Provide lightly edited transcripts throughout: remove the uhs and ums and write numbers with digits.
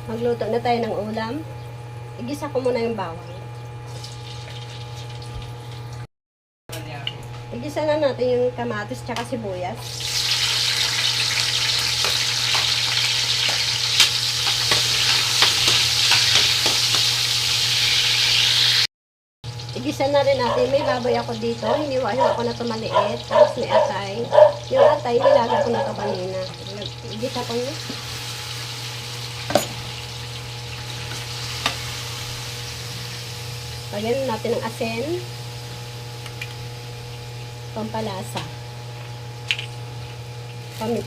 Magluto na tayo ng ulam. Igisa ko muna yung bawang. Igisa na natin yung kamatis tsaka sibuyas. Igisa na rin natin. May baboy ako dito. Hiniwa-hiwa ko na ito maliit. Tapos may atay. Yung atay, nilaga ko na ito kanina. Igisa ko na. Lagyan natin ng asin. Pampalasa.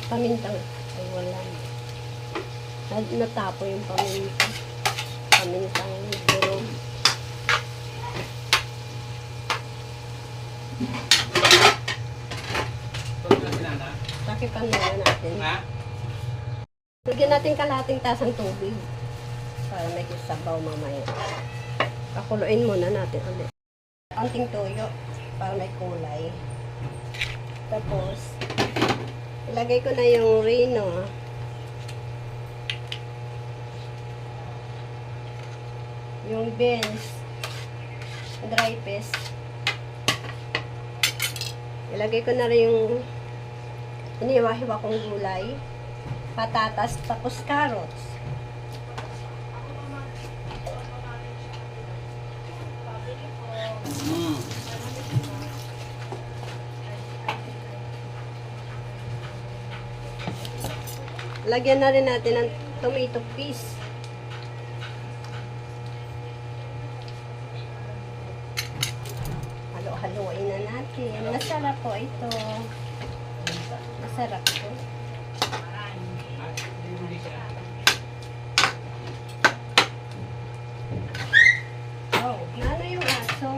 Pamintang. Ay, wala. Natapo yung paminta. Pamintang durog. Takipan muna natin. Lagyan natin kalahating tasang tubig. Para may sabaw mamaya. Pakuluin muna natin ulit. Konting toyo para may kulay. Tapos, ilagay ko na yung rino. Yung beans. Dry paste. Ilagay ko na rin yung iniwa-hiwa kong gulay. Patatas, tapos carrots. Lagyan na rin natin ng tomato paste. Halo-haloin na natin. Masarap po ito. Masarap po. Oh, ano yung aso?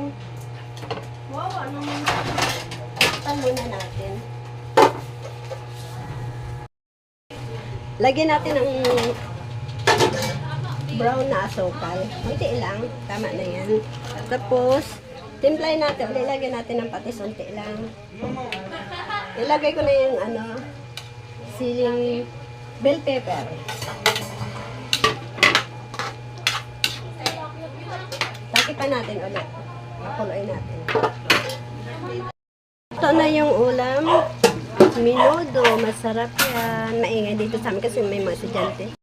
Wow, ano mo? Talo na natin. Lagyan natin ng brown na asukal. Unti lang. Tama na yan. Tapos, timplahin natin. Lagyan natin ng patis. Unti lang. Ilagay ko na yung siling bell pepper. Takipan natin ulit. Makuloy natin. Ito na yung ulam. Minudo, masarap yan. Maingay dito sa amin kasi may mga estudyante.